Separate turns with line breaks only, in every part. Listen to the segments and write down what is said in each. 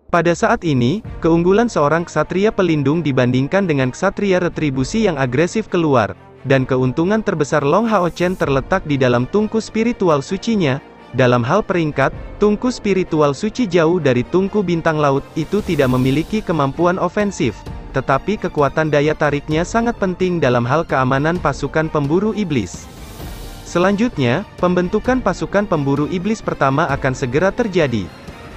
Pada saat ini, keunggulan seorang ksatria pelindung dibandingkan dengan ksatria retribusi yang agresif keluar, dan keuntungan terbesar Long Hao Chen terletak di dalam tungku spiritual sucinya. Dalam hal peringkat, tungku spiritual suci jauh dari tungku bintang laut, itu tidak memiliki kemampuan ofensif, tetapi kekuatan daya tariknya sangat penting dalam hal keamanan pasukan pemburu iblis. Selanjutnya, pembentukan pasukan pemburu iblis pertama akan segera terjadi.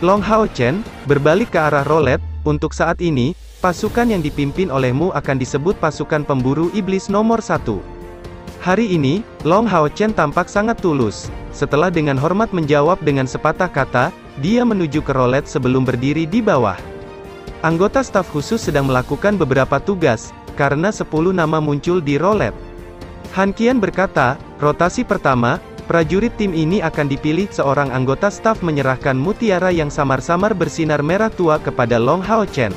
Long Hao Chen berbalik ke arah roulette. Untuk saat ini, pasukan yang dipimpin olehmu akan disebut pasukan pemburu iblis nomor 1. Hari ini, Long Hao Chen tampak sangat tulus. Setelah dengan hormat menjawab dengan sepatah kata, dia menuju ke roulette sebelum berdiri di bawah. Anggota staf khusus sedang melakukan beberapa tugas, karena 10 nama muncul di roulette. Han Qian berkata, rotasi pertama, prajurit tim ini akan dipilih. Seorang anggota staf menyerahkan mutiara yang samar-samar bersinar merah tua kepada Long Hao Chen.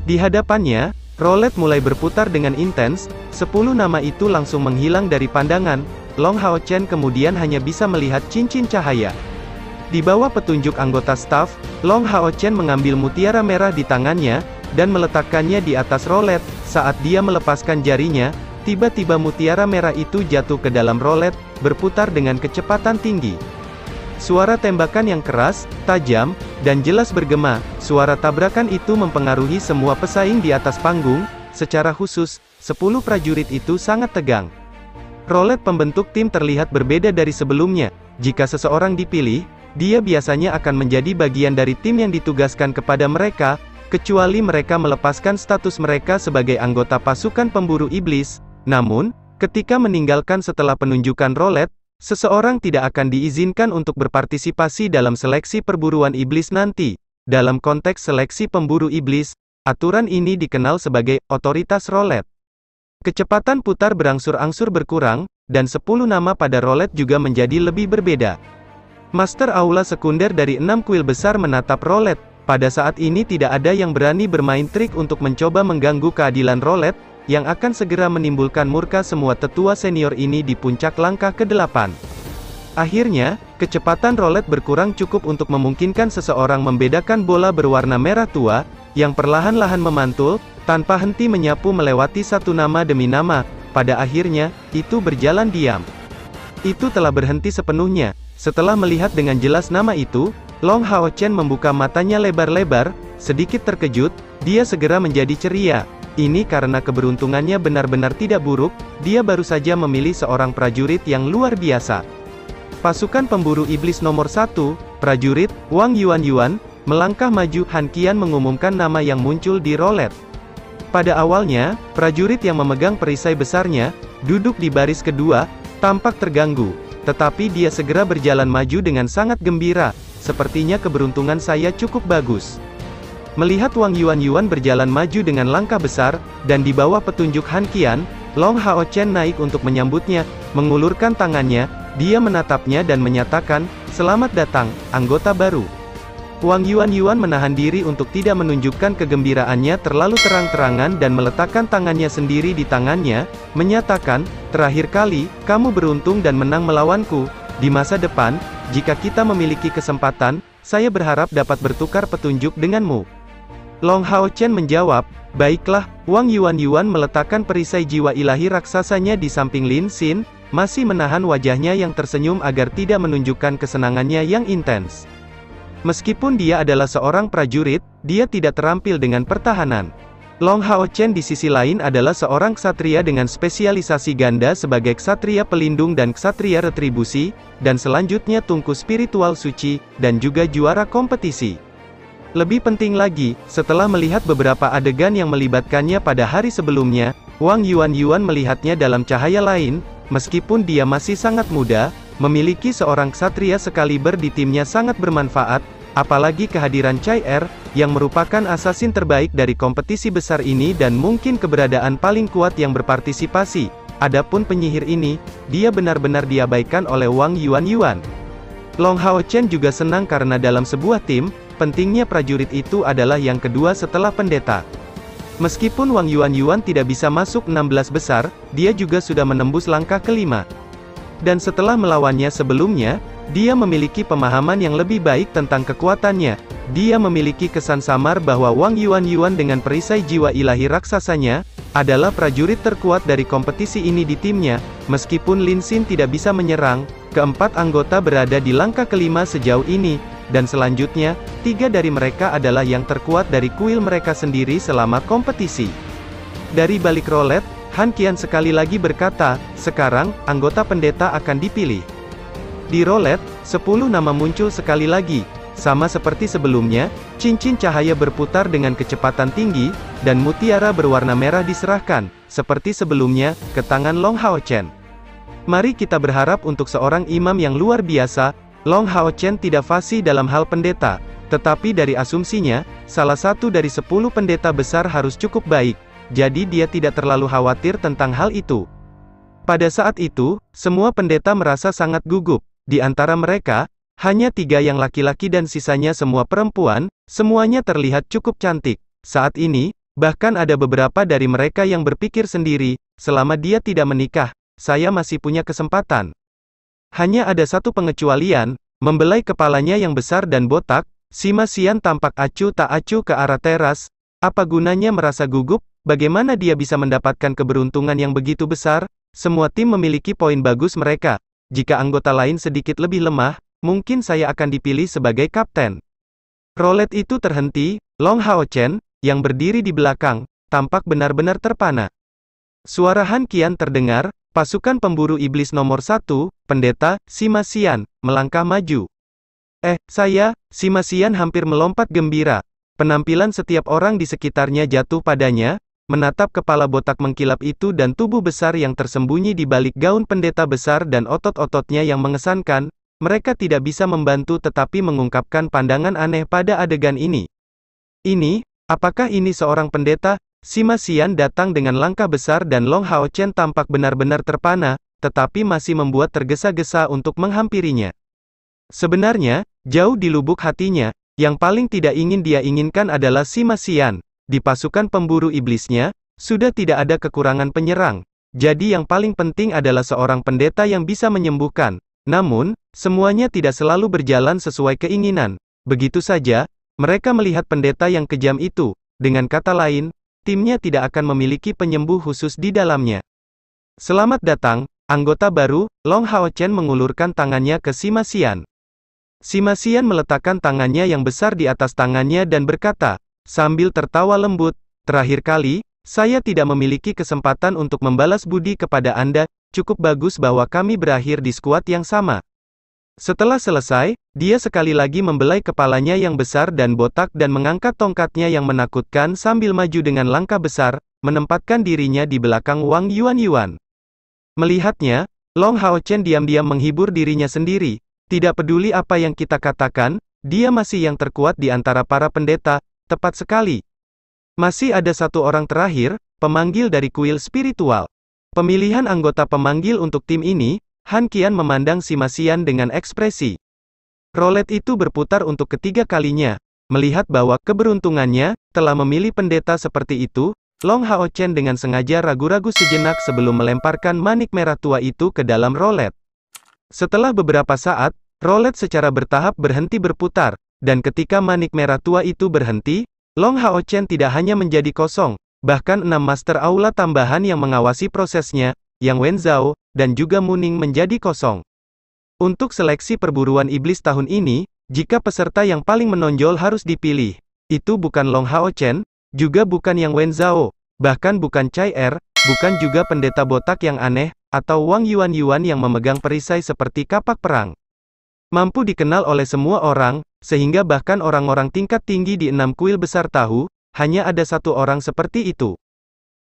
Di hadapannya, roulette mulai berputar dengan intens. 10 nama itu langsung menghilang dari pandangan. Long Hao Chen kemudian hanya bisa melihat cincin cahaya. Di bawah petunjuk anggota staf, Long Hao Chen mengambil mutiara merah di tangannya, dan meletakkannya di atas roulette. Saat dia melepaskan jarinya, tiba-tiba mutiara merah itu jatuh ke dalam roulette, berputar dengan kecepatan tinggi. Suara tembakan yang keras, tajam, dan jelas bergema. Suara tabrakan itu mempengaruhi semua pesaing di atas panggung. Secara khusus, 10 prajurit itu sangat tegang. Roulette pembentuk tim terlihat berbeda dari sebelumnya. Jika seseorang dipilih, dia biasanya akan menjadi bagian dari tim yang ditugaskan kepada mereka, kecuali mereka melepaskan status mereka sebagai anggota pasukan pemburu iblis. Namun, ketika meninggalkan setelah penunjukan roulette, seseorang tidak akan diizinkan untuk berpartisipasi dalam seleksi perburuan iblis nanti. Dalam konteks seleksi pemburu iblis, aturan ini dikenal sebagai otoritas roulette. Kecepatan putar berangsur-angsur berkurang, dan 10 nama pada roulette juga menjadi lebih berbeda. Master aula sekunder dari 6 kuil besar menatap roulette. Pada saat ini tidak ada yang berani bermain trik untuk mencoba mengganggu keadilan roulette, yang akan segera menimbulkan murka semua tetua senior ini di puncak langkah ke-8. Akhirnya, kecepatan roulette berkurang cukup untuk memungkinkan seseorang membedakan bola berwarna merah tua, yang perlahan-lahan memantul, tanpa henti menyapu melewati satu nama demi nama. Pada akhirnya, itu berjalan diam. Itu telah berhenti sepenuhnya. Setelah melihat dengan jelas nama itu, Long Hao Chen membuka matanya lebar-lebar, sedikit terkejut, dia segera menjadi ceria. Ini karena keberuntungannya benar-benar tidak buruk, dia baru saja memilih seorang prajurit yang luar biasa. Pasukan pemburu iblis nomor 1, prajurit, Wang Yuan, melangkah maju. Han Qian mengumumkan nama yang muncul di roulette. Pada awalnya, prajurit yang memegang perisai besarnya, duduk di baris kedua, tampak terganggu. Tetapi dia segera berjalan maju dengan sangat gembira. Sepertinya keberuntungan saya cukup bagus. Melihat Wang Yuan berjalan maju dengan langkah besar, dan di bawah petunjuk Han Qian, Long Hao Chen naik untuk menyambutnya. Mengulurkan tangannya, dia menatapnya dan menyatakan, "Selamat datang, anggota baru." Wang Yuan menahan diri untuk tidak menunjukkan kegembiraannya terlalu terang-terangan dan meletakkan tangannya sendiri di tangannya, menyatakan, "Terakhir kali, kamu beruntung dan menang melawanku. Di masa depan, jika kita memiliki kesempatan, saya berharap dapat bertukar petunjuk denganmu." Long Hao Chen menjawab, "Baiklah." Wang Yuan meletakkan perisai jiwa ilahi raksasanya di samping Lin Xin, masih menahan wajahnya yang tersenyum agar tidak menunjukkan kesenangannya yang intens. Meskipun dia adalah seorang prajurit, dia tidak terampil dengan pertahanan. Long Hao Chen di sisi lain adalah seorang ksatria dengan spesialisasi ganda sebagai ksatria pelindung dan ksatria retribusi, dan selanjutnya tungku spiritual suci, dan juga juara kompetisi. Lebih penting lagi, setelah melihat beberapa adegan yang melibatkannya pada hari sebelumnya, Wang Yuan melihatnya dalam cahaya lain. Meskipun dia masih sangat muda, memiliki seorang ksatria sekaliber di timnya sangat bermanfaat, apalagi kehadiran Chai Er, yang merupakan assassin terbaik dari kompetisi besar ini dan mungkin keberadaan paling kuat yang berpartisipasi. Adapun penyihir ini, dia benar-benar diabaikan oleh Wang Yuan. Long Hao Chen juga senang karena dalam sebuah tim, pentingnya prajurit itu adalah yang kedua setelah pendeta. Meskipun Wang Yuan tidak bisa masuk 16 besar, dia juga sudah menembus langkah ke-5. Dan setelah melawannya sebelumnya, Dia memiliki pemahaman yang lebih baik tentang kekuatannya. Dia memiliki kesan samar bahwa Wang Yuan dengan perisai jiwa ilahi raksasanya, adalah prajurit terkuat dari kompetisi ini di timnya. Meskipun Lin Xin tidak bisa menyerang, keempat anggota berada di langkah kelima sejauh ini, dan selanjutnya, 3 dari mereka adalah yang terkuat dari kuil mereka sendiri selama kompetisi. Dari balik rolet, Han Qian sekali lagi berkata, sekarang, anggota pendeta akan dipilih. Di rolet, 10 nama muncul sekali lagi. Sama seperti sebelumnya, cincin cahaya berputar dengan kecepatan tinggi, dan mutiara berwarna merah diserahkan, seperti sebelumnya, ke tangan Long Hao Chen. Mari kita berharap untuk seorang imam yang luar biasa. Long Hao Chen tidak fasih dalam hal pendeta, tetapi dari asumsinya, salah satu dari 10 pendeta besar harus cukup baik, jadi dia tidak terlalu khawatir tentang hal itu. Pada saat itu, semua pendeta merasa sangat gugup. Di antara mereka, hanya 3 yang laki-laki dan sisanya semua perempuan, semuanya terlihat cukup cantik. Saat ini, bahkan ada beberapa dari mereka yang berpikir sendiri, selama dia tidak menikah, saya masih punya kesempatan. Hanya ada satu pengecualian, membelai kepalanya yang besar dan botak, Sima Xian tampak acuh tak acuh ke arah teras. Apa gunanya merasa gugup? Bagaimana dia bisa mendapatkan keberuntungan yang begitu besar? Semua tim memiliki poin bagus mereka. Jika anggota lain sedikit lebih lemah, mungkin saya akan dipilih sebagai kapten. Rolet itu terhenti. Long Hao Chen, yang berdiri di belakang, tampak benar-benar terpana. Suara Han Qian terdengar. Pasukan pemburu iblis nomor 1, pendeta, Sima Xian, melangkah maju. Sima Xian hampir melompat gembira. Penampilan setiap orang di sekitarnya jatuh padanya, menatap kepala botak mengkilap itu dan tubuh besar yang tersembunyi di balik gaun pendeta besar dan otot-ototnya yang mengesankan. Mereka tidak bisa membantu tetapi mengungkapkan pandangan aneh pada adegan ini. Apakah ini seorang pendeta? Sima Xian datang dengan langkah besar dan Long Hao Chen tampak benar-benar terpana, tetapi masih membuat tergesa-gesa untuk menghampirinya. Sebenarnya, jauh di lubuk hatinya, yang paling tidak ingin dia inginkan adalah Sima Xian. Di pasukan pemburu iblisnya, sudah tidak ada kekurangan penyerang. Jadi yang paling penting adalah seorang pendeta yang bisa menyembuhkan. Namun, semuanya tidak selalu berjalan sesuai keinginan. Begitu saja, mereka melihat pendeta yang kejam itu. Dengan kata lain, timnya tidak akan memiliki penyembuh khusus di dalamnya. Selamat datang, anggota baru. Long Hao Chen mengulurkan tangannya ke Sima Xian. Sima Xian meletakkan tangannya yang besar di atas tangannya dan berkata, sambil tertawa lembut, terakhir kali, saya tidak memiliki kesempatan untuk membalas budi kepada Anda, cukup bagus bahwa kami berakhir di skuad yang sama. Setelah selesai, dia sekali lagi membelai kepalanya yang besar dan botak dan mengangkat tongkatnya yang menakutkan sambil maju dengan langkah besar, menempatkan dirinya di belakang Wang Yuan. Melihatnya, Long Hao Chen diam-diam menghibur dirinya sendiri. Tidak peduli apa yang kita katakan, dia masih yang terkuat di antara para pendeta, tepat sekali. Masih ada satu orang terakhir, pemanggil dari kuil spiritual. Pemilihan anggota pemanggil untuk tim ini, Han Qian memandang Sima Xian dengan ekspresi. Rolet itu berputar untuk ketiga kalinya. Melihat bahwa keberuntungannya telah memilih pendeta seperti itu, Long Hao Chen dengan sengaja ragu-ragu sejenak sebelum melemparkan manik merah tua itu ke dalam rolet. Setelah beberapa saat, rolet secara bertahap berhenti berputar, dan ketika manik merah tua itu berhenti, Long Hao Chen tidak hanya menjadi kosong, bahkan 6 master aula tambahan yang mengawasi prosesnya, Yang Wenzhao, dan juga Muning menjadi kosong. Untuk seleksi perburuan iblis tahun ini, jika peserta yang paling menonjol harus dipilih, itu bukan Long Hao Chen, juga bukan Yang Wenzhao, bahkan bukan Cai Er, bukan juga pendeta botak yang aneh, atau Wang Yuan yang memegang perisai seperti kapak perang. Mampu dikenal oleh semua orang, sehingga bahkan orang-orang tingkat tinggi di 6 kuil besar tahu, hanya ada satu orang seperti itu.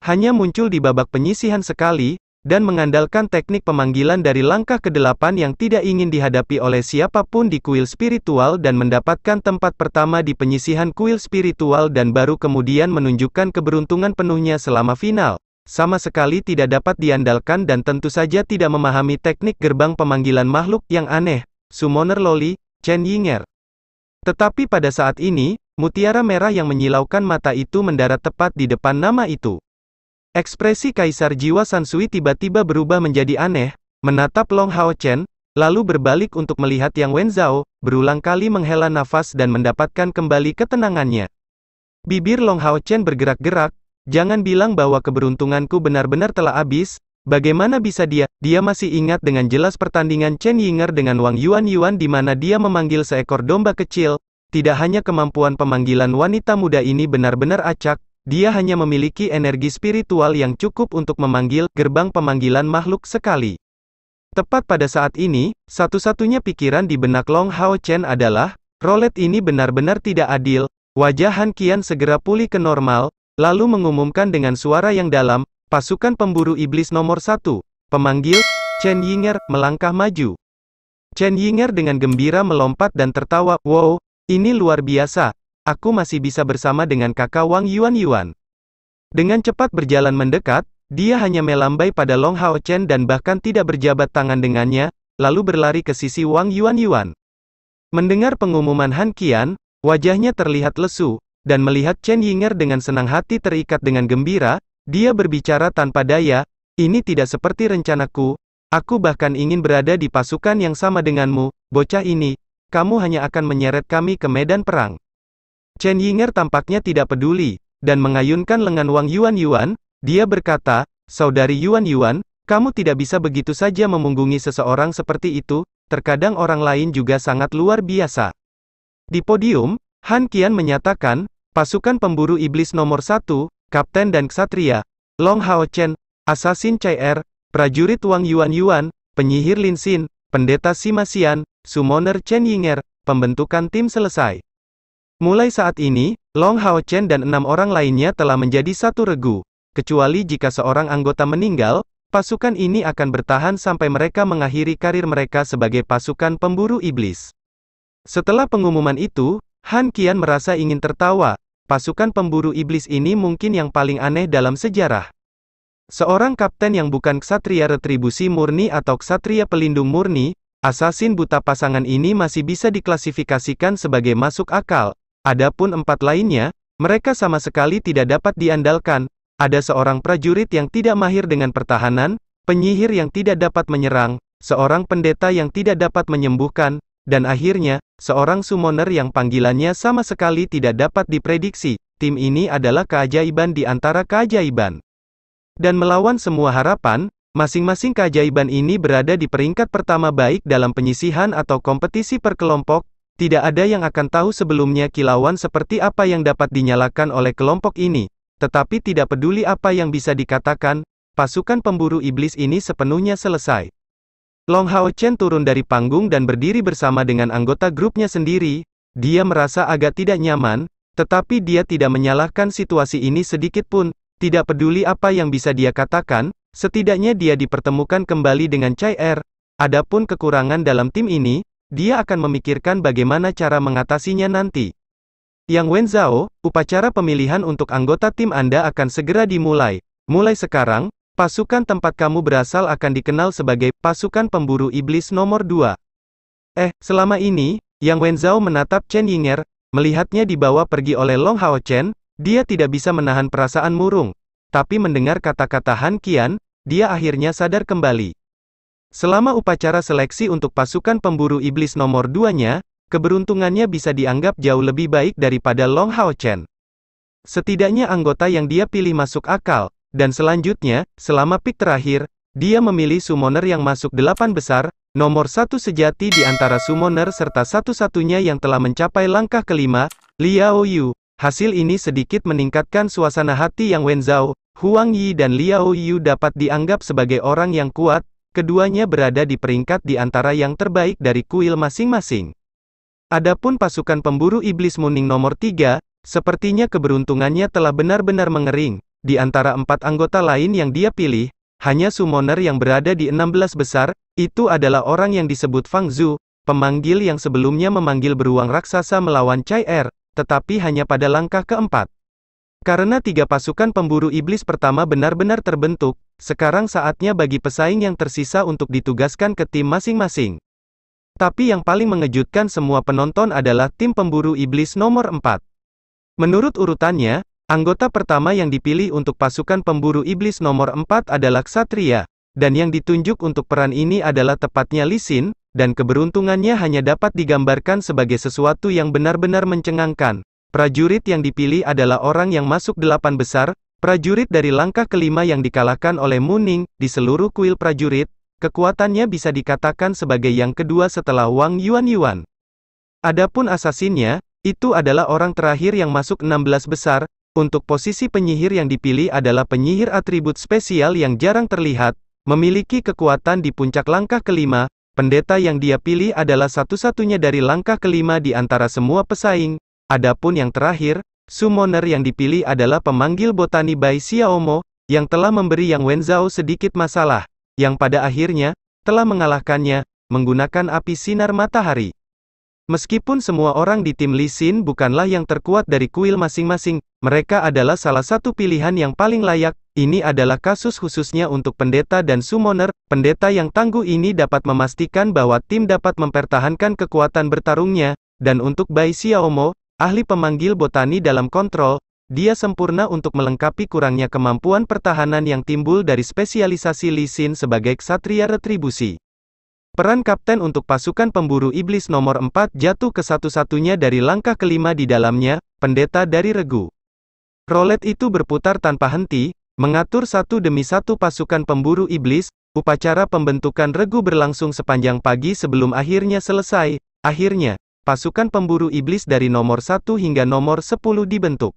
Hanya muncul di babak penyisihan sekali, dan mengandalkan teknik pemanggilan dari langkah ke-8 yang tidak ingin dihadapi oleh siapapun di kuil spiritual dan mendapatkan tempat pertama di penyisihan kuil spiritual dan baru kemudian menunjukkan keberuntungan penuhnya selama final. Sama sekali tidak dapat diandalkan dan tentu saja tidak memahami teknik gerbang pemanggilan makhluk yang aneh, Summoner Loli, Chen Yinger. Tetapi pada saat ini, mutiara merah yang menyilaukan mata itu mendarat tepat di depan nama itu. Ekspresi Kaisar Jiwa Sansui tiba-tiba berubah menjadi aneh, menatap Long Hao Chen, lalu berbalik untuk melihat Yang Wenzhao, berulang kali menghela nafas dan mendapatkan kembali ketenangannya. Bibir Long Hao Chen bergerak-gerak, jangan bilang bahwa keberuntunganku benar-benar telah habis, bagaimana bisa dia masih ingat dengan jelas pertandingan Chen Yinger dengan Wang Yuan di mana dia memanggil seekor domba kecil. Tidak hanya kemampuan pemanggilan wanita muda ini benar-benar acak, dia hanya memiliki energi spiritual yang cukup untuk memanggil gerbang pemanggilan makhluk sekali. Tepat pada saat ini, satu-satunya pikiran di benak Long Hao Chen adalah, roulette ini benar-benar tidak adil. Wajah Han Qian segera pulih ke normal, lalu mengumumkan dengan suara yang dalam, pasukan pemburu iblis nomor 1, pemanggil, Chen Yinger, melangkah maju. Chen Yinger dengan gembira melompat dan tertawa, wow, ini luar biasa, aku masih bisa bersama dengan kakak Wang Yuan. Dengan cepat berjalan mendekat, dia hanya melambai pada Long Hao Chen dan bahkan tidak berjabat tangan dengannya, lalu berlari ke sisi Wang Yuan. Mendengar pengumuman Han Qian, wajahnya terlihat lesu, dan melihat Chen Yinger dengan senang hati terikat dengan gembira, dia berbicara tanpa daya, ini tidak seperti rencanaku, aku bahkan ingin berada di pasukan yang sama denganmu, bocah ini, kamu hanya akan menyeret kami ke medan perang. Chen Yinger tampaknya tidak peduli, dan mengayunkan lengan Wang Yuan, dia berkata, saudari Yuan, kamu tidak bisa begitu saja memunggungi seseorang seperti itu, terkadang orang lain juga sangat luar biasa. Di podium, Han Qian menyatakan, pasukan pemburu iblis nomor 1, kapten dan ksatria, Long Hao Chen, assassin Chai Er, prajurit Wang Yuan, penyihir Lin Xin, pendeta Sima Xian, summoner Chen Yinger, pembentukan tim selesai. Mulai saat ini, Long Hao Chen dan 6 orang lainnya telah menjadi satu regu. Kecuali jika seorang anggota meninggal, pasukan ini akan bertahan sampai mereka mengakhiri karir mereka sebagai pasukan pemburu iblis. Setelah pengumuman itu, Han Qian merasa ingin tertawa. Pasukan pemburu iblis ini mungkin yang paling aneh dalam sejarah. Seorang kapten yang bukan ksatria retribusi murni atau ksatria pelindung murni, asasin buta pasangan ini masih bisa diklasifikasikan sebagai masuk akal. Adapun 4 lainnya, mereka sama sekali tidak dapat diandalkan. Ada seorang prajurit yang tidak mahir dengan pertahanan, penyihir yang tidak dapat menyerang, seorang pendeta yang tidak dapat menyembuhkan, dan akhirnya, seorang summoner yang panggilannya sama sekali tidak dapat diprediksi. Tim ini adalah keajaiban di antara keajaiban. Dan melawan semua harapan, masing-masing keajaiban ini berada di peringkat pertama baik dalam penyisihan atau kompetisi per kelompok. Tidak ada yang akan tahu sebelumnya kilauan seperti apa yang dapat dinyalakan oleh kelompok ini. Tetapi tidak peduli apa yang bisa dikatakan, pasukan pemburu iblis ini sepenuhnya selesai. Long Hao Chen turun dari panggung dan berdiri bersama dengan anggota grupnya sendiri. Dia merasa agak tidak nyaman, tetapi dia tidak menyalahkan situasi ini sedikit pun. Tidak peduli apa yang bisa dia katakan, setidaknya dia dipertemukan kembali dengan Chai Er. Adapun kekurangan dalam tim ini, dia akan memikirkan bagaimana cara mengatasinya nanti. Yang Wenzhao, upacara pemilihan untuk anggota tim Anda akan segera dimulai. Mulai sekarang, pasukan tempat kamu berasal akan dikenal sebagai pasukan pemburu iblis nomor 2. Selama ini, Yang Wenzhao menatap Chen Yinger, melihatnya dibawa pergi oleh Long Hao Chen, dia tidak bisa menahan perasaan murung. Tapi mendengar kata-kata Han Qian, dia akhirnya sadar kembali. Selama upacara seleksi untuk pasukan pemburu iblis nomor 2-nya, keberuntungannya bisa dianggap jauh lebih baik daripada Long Hao Chen. Setidaknya anggota yang dia pilih masuk akal. Dan selanjutnya, selama pik terakhir, dia memilih summoner yang masuk 8 besar, nomor 1 sejati di antara summoner serta satu-satunya yang telah mencapai langkah kelima, Liao Yu. Hasil ini sedikit meningkatkan suasana hati Yang Wenzhao. Huang Yi dan Liao Yu dapat dianggap sebagai orang yang kuat, keduanya berada di peringkat di antara yang terbaik dari kuil masing-masing. Adapun pasukan pemburu iblis Muning nomor 3, sepertinya keberuntungannya telah benar-benar mengering. Di antara 4 anggota lain yang dia pilih, hanya summoner yang berada di 16 besar, itu adalah orang yang disebut Fang Zhu, pemanggil yang sebelumnya memanggil beruang raksasa melawan Chai Er, tetapi hanya pada langkah keempat. Karena 3 pasukan pemburu iblis pertama benar-benar terbentuk, sekarang saatnya bagi pesaing yang tersisa untuk ditugaskan ke tim masing-masing. Tapi yang paling mengejutkan semua penonton adalah tim pemburu iblis nomor 4. Menurut urutannya, anggota pertama yang dipilih untuk pasukan pemburu iblis nomor 4 adalah ksatria, dan yang ditunjuk untuk peran ini adalah tepatnya Li Xin, dan keberuntungannya hanya dapat digambarkan sebagai sesuatu yang benar-benar mencengangkan. Prajurit yang dipilih adalah orang yang masuk 8 besar, prajurit dari langkah kelima yang dikalahkan oleh Mu Ning. Di seluruh kuil prajurit, kekuatannya bisa dikatakan sebagai yang kedua setelah Wang Yuan. Adapun asasinnya, itu adalah orang terakhir yang masuk 16 besar. Untuk posisi penyihir yang dipilih adalah penyihir atribut spesial yang jarang terlihat, memiliki kekuatan di puncak langkah kelima. Pendeta yang dia pilih adalah satu-satunya dari langkah kelima di antara semua pesaing. Adapun yang terakhir, summoner yang dipilih adalah pemanggil botani Bai Xiaomo, yang telah memberi Yang Wenzhou sedikit masalah, yang pada akhirnya, telah mengalahkannya, menggunakan api sinar matahari. Meskipun semua orang di tim Li Xin bukanlah yang terkuat dari kuil masing-masing, mereka adalah salah satu pilihan yang paling layak. Ini adalah kasus khususnya untuk pendeta dan summoner. Pendeta yang tangguh ini dapat memastikan bahwa tim dapat mempertahankan kekuatan bertarungnya, dan untuk Bai Xiaomo, ahli pemanggil botani dalam kontrol, dia sempurna untuk melengkapi kurangnya kemampuan pertahanan yang timbul dari spesialisasi Li Xin sebagai ksatria retribusi. Peran kapten untuk pasukan pemburu iblis nomor 4 jatuh ke satu-satunya dari langkah kelima di dalamnya, pendeta dari regu. Rolet itu berputar tanpa henti, mengatur satu demi satu pasukan pemburu iblis. Upacara pembentukan regu berlangsung sepanjang pagi sebelum akhirnya selesai. Akhirnya, pasukan pemburu iblis dari nomor 1 hingga nomor 10 dibentuk.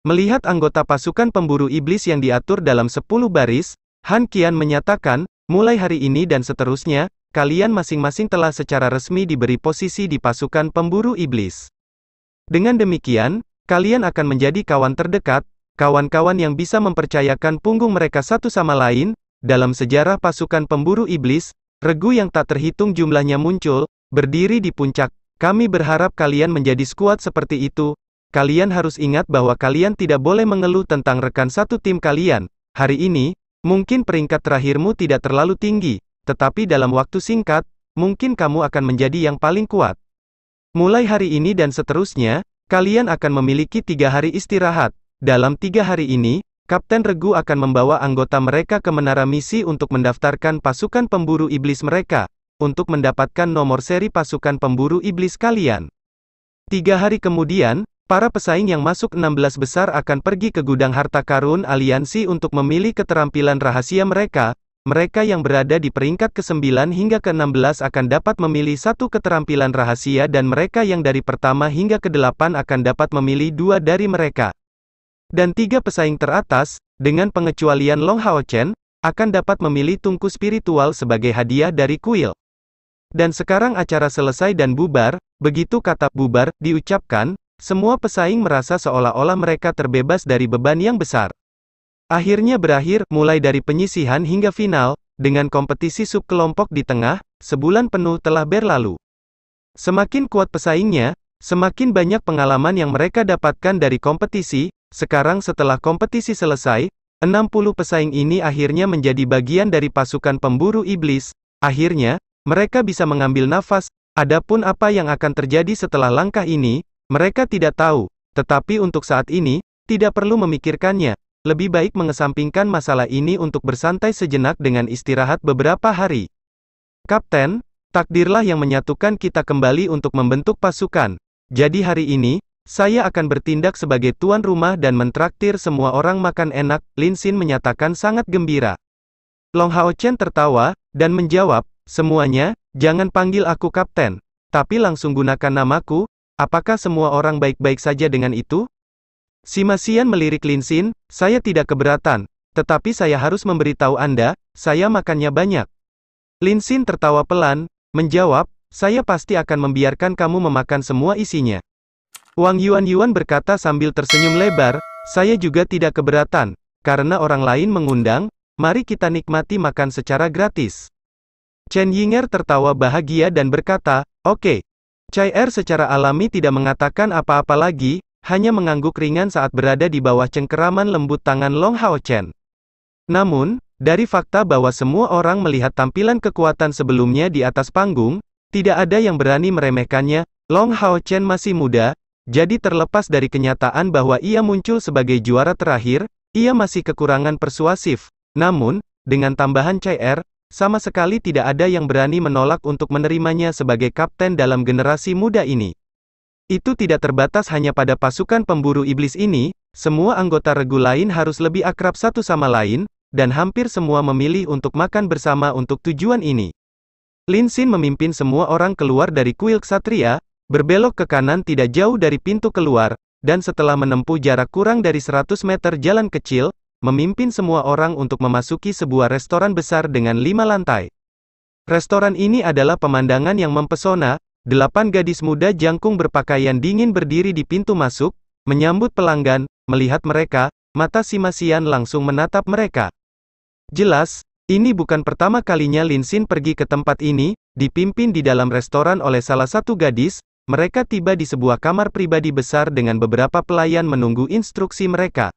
Melihat anggota pasukan pemburu iblis yang diatur dalam 10 baris, Han Qian menyatakan, mulai hari ini dan seterusnya, kalian masing-masing telah secara resmi diberi posisi di pasukan pemburu iblis. Dengan demikian, kalian akan menjadi kawan terdekat, kawan-kawan yang bisa mempercayakan punggung mereka satu sama lain. Dalam sejarah pasukan pemburu iblis, regu yang tak terhitung jumlahnya muncul, berdiri di puncak. Kami berharap kalian menjadi skuad seperti itu. Kalian harus ingat bahwa kalian tidak boleh mengeluh tentang rekan satu tim kalian. Hari ini, mungkin peringkat terakhirmu tidak terlalu tinggi, tetapi dalam waktu singkat, mungkin kamu akan menjadi yang paling kuat. Mulai hari ini dan seterusnya, kalian akan memiliki 3 hari istirahat. Dalam 3 hari ini, Kapten Regu akan membawa anggota mereka ke menara misi untuk mendaftarkan pasukan pemburu iblis mereka, untuk mendapatkan nomor seri pasukan pemburu iblis kalian. 3 hari kemudian, para pesaing yang masuk 16 besar akan pergi ke gudang harta karun aliansi untuk memilih keterampilan rahasia mereka. Mereka yang berada di peringkat ke-9 hingga ke-16 akan dapat memilih satu keterampilan rahasia dan mereka yang dari pertama hingga ke-8 akan dapat memilih 2 dari mereka. Dan 3 pesaing teratas, dengan pengecualian Long Hao Chen, akan dapat memilih tungku spiritual sebagai hadiah dari kuil. Dan sekarang acara selesai dan bubar. Begitu kata bubar diucapkan, semua pesaing merasa seolah-olah mereka terbebas dari beban yang besar. Akhirnya berakhir, mulai dari penyisihan hingga final, dengan kompetisi subkelompok di tengah, sebulan penuh telah berlalu. Semakin kuat pesaingnya, semakin banyak pengalaman yang mereka dapatkan dari kompetisi. Sekarang setelah kompetisi selesai, 60 pesaing ini akhirnya menjadi bagian dari pasukan pemburu iblis. Akhirnya, mereka bisa mengambil nafas. Adapun apa yang akan terjadi setelah langkah ini, mereka tidak tahu. Tetapi untuk saat ini, tidak perlu memikirkannya. Lebih baik mengesampingkan masalah ini untuk bersantai sejenak dengan istirahat beberapa hari. Kapten, takdirlah yang menyatukan kita kembali untuk membentuk pasukan. Jadi hari ini, saya akan bertindak sebagai tuan rumah dan mentraktir semua orang makan enak. Lin Xin menyatakan sangat gembira. Long Hao Chen tertawa, dan menjawab, semuanya, jangan panggil aku kapten, tapi langsung gunakan namaku. Apakah semua orang baik-baik saja dengan itu? Sima Xian melirik Lin Xin, saya tidak keberatan, tetapi saya harus memberitahu Anda, saya makannya banyak. Lin Xin tertawa pelan, menjawab, saya pasti akan membiarkan kamu memakan semua isinya. Wang Yuan berkata sambil tersenyum lebar, saya juga tidak keberatan, karena orang lain mengundang, mari kita nikmati makan secara gratis. Chen Yinger tertawa bahagia dan berkata, oke. Chai Er secara alami tidak mengatakan apa-apa lagi, hanya mengangguk ringan saat berada di bawah cengkeraman lembut tangan Long Hao Chen. Namun, dari fakta bahwa semua orang melihat tampilan kekuatan sebelumnya di atas panggung, tidak ada yang berani meremehkannya. Long Hao Chen masih muda, jadi terlepas dari kenyataan bahwa ia muncul sebagai juara terakhir, ia masih kekurangan persuasif. Namun, dengan tambahan Chai Er, sama sekali tidak ada yang berani menolak untuk menerimanya sebagai kapten dalam generasi muda ini. Itu tidak terbatas hanya pada pasukan pemburu iblis ini, semua anggota regu lain harus lebih akrab satu sama lain, dan hampir semua memilih untuk makan bersama untuk tujuan ini. Lin Xin memimpin semua orang keluar dari kuil ksatria, berbelok ke kanan tidak jauh dari pintu keluar, dan setelah menempuh jarak kurang dari 100 meter jalan kecil, memimpin semua orang untuk memasuki sebuah restoran besar dengan 5 lantai. Restoran ini adalah pemandangan yang mempesona, 8 gadis muda jangkung berpakaian dingin berdiri di pintu masuk, menyambut pelanggan, melihat mereka, mata Sima Xian langsung menatap mereka. Jelas, ini bukan pertama kalinya Lin Xin pergi ke tempat ini, dipimpin di dalam restoran oleh salah satu gadis, mereka tiba di sebuah kamar pribadi besar dengan beberapa pelayan menunggu instruksi mereka.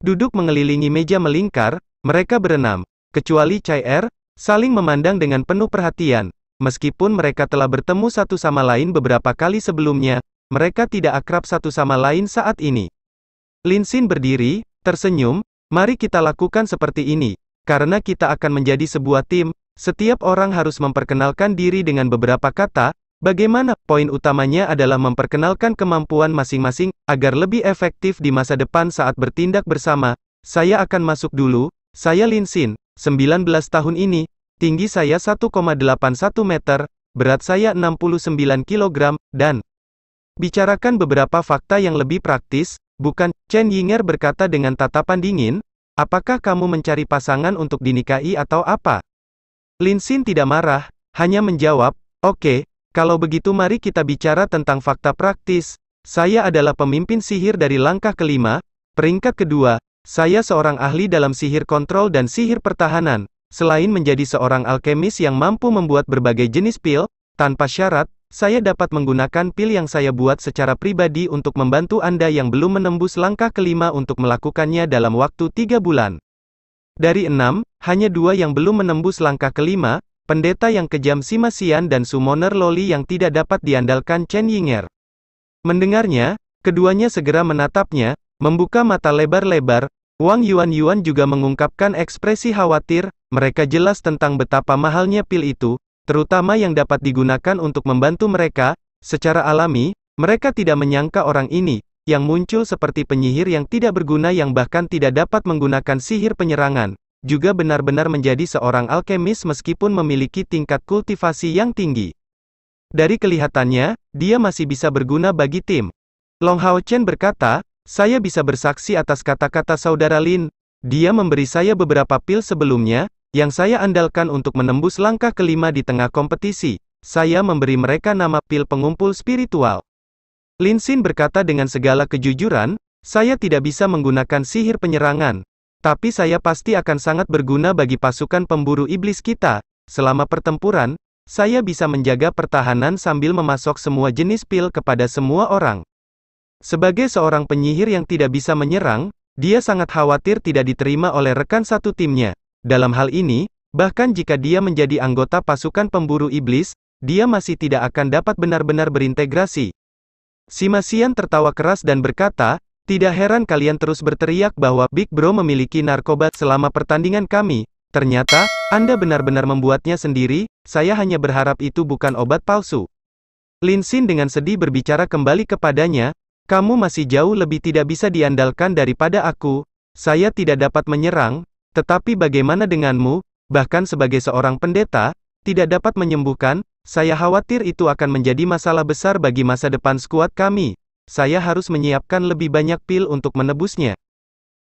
Duduk mengelilingi meja melingkar, mereka berenam, kecuali Chai Er, saling memandang dengan penuh perhatian. Meskipun mereka telah bertemu satu sama lain beberapa kali sebelumnya, mereka tidak akrab satu sama lain saat ini. Lin Xin berdiri, tersenyum, mari kita lakukan seperti ini. Karena kita akan menjadi sebuah tim, setiap orang harus memperkenalkan diri dengan beberapa kata. Bagaimana? Poin utamanya adalah memperkenalkan kemampuan masing-masing, agar lebih efektif di masa depan saat bertindak bersama. Saya akan masuk dulu, saya Lin Xin, 19 tahun ini, tinggi saya 1,81 meter, berat saya 69 kg, dan bicarakan beberapa fakta yang lebih praktis, bukan? Chen Yinger berkata dengan tatapan dingin, apakah kamu mencari pasangan untuk dinikahi atau apa? Lin Xin tidak marah, hanya menjawab, oke. Kalau begitu mari kita bicara tentang fakta praktis. Saya adalah pemimpin sihir dari langkah kelima, peringkat kedua, saya seorang ahli dalam sihir kontrol dan sihir pertahanan. Selain menjadi seorang alkemis yang mampu membuat berbagai jenis pil, tanpa syarat, saya dapat menggunakan pil yang saya buat secara pribadi untuk membantu Anda yang belum menembus langkah kelima untuk melakukannya dalam waktu 3 bulan. Dari 6, hanya 2 yang belum menembus langkah kelima, pendeta yang kejam Sima Xian dan summoner Loli yang tidak dapat diandalkan Chen Yinger. Mendengarnya, keduanya segera menatapnya, membuka mata lebar-lebar. Wang Yuan juga mengungkapkan ekspresi khawatir, mereka jelas tentang betapa mahalnya pil itu, terutama yang dapat digunakan untuk membantu mereka. Secara alami, mereka tidak menyangka orang ini, yang muncul seperti penyihir yang tidak berguna yang bahkan tidak dapat menggunakan sihir penyerangan, juga benar-benar menjadi seorang alkemis meskipun memiliki tingkat kultivasi yang tinggi. Dari kelihatannya, dia masih bisa berguna bagi tim. Long Hao Chen berkata, saya bisa bersaksi atas kata-kata saudara Lin. Dia memberi saya beberapa pil sebelumnya, yang saya andalkan untuk menembus langkah kelima di tengah kompetisi. Saya memberi mereka nama pil pengumpul spiritual. Lin Xin berkata dengan segala kejujuran, saya tidak bisa menggunakan sihir penyerangan. Tapi saya pasti akan sangat berguna bagi pasukan pemburu iblis kita. Selama pertempuran, saya bisa menjaga pertahanan sambil memasok semua jenis pil kepada semua orang. Sebagai seorang penyihir yang tidak bisa menyerang, dia sangat khawatir tidak diterima oleh rekan satu timnya. Dalam hal ini, bahkan jika dia menjadi anggota pasukan pemburu iblis, dia masih tidak akan dapat benar-benar berintegrasi. Sima Xian tertawa keras dan berkata, tidak heran kalian terus berteriak bahwa Big Bro memiliki narkoba selama pertandingan kami. Ternyata, Anda benar-benar membuatnya sendiri, saya hanya berharap itu bukan obat palsu. Lin Xin dengan sedih berbicara kembali kepadanya, kamu masih jauh lebih tidak bisa diandalkan daripada aku. Saya tidak dapat menyerang, tetapi bagaimana denganmu, bahkan sebagai seorang pendeta, tidak dapat menyembuhkan, saya khawatir itu akan menjadi masalah besar bagi masa depan skuad kami. Saya harus menyiapkan lebih banyak pil untuk menebusnya.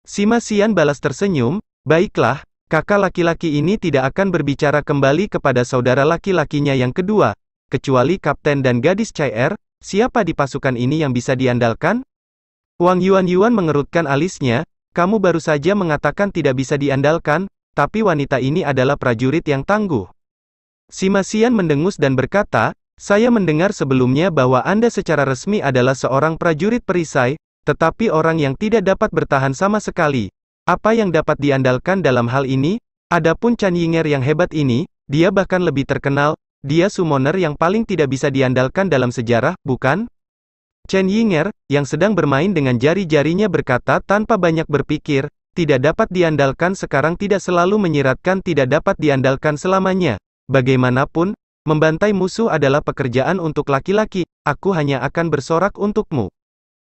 Sima Xian balas tersenyum, baiklah, kakak laki-laki ini tidak akan berbicara kembali kepada saudara laki-lakinya yang kedua, kecuali kapten dan gadis Chai Er, siapa di pasukan ini yang bisa diandalkan? Wang Yuan mengerutkan alisnya, kamu baru saja mengatakan tidak bisa diandalkan, tapi wanita ini adalah prajurit yang tangguh. Sima Xian mendengus dan berkata, saya mendengar sebelumnya bahwa Anda secara resmi adalah seorang prajurit perisai, tetapi orang yang tidak dapat bertahan sama sekali. Apa yang dapat diandalkan dalam hal ini? Adapun Chen Yinger yang hebat ini, dia bahkan lebih terkenal, dia summoner yang paling tidak bisa diandalkan dalam sejarah, bukan? Chen Yinger, yang sedang bermain dengan jari-jarinya berkata tanpa banyak berpikir, Tidak dapat diandalkan sekarang tidak selalu menyiratkan tidak dapat diandalkan selamanya. Bagaimanapun, membantai musuh adalah pekerjaan untuk laki-laki, aku hanya akan bersorak untukmu.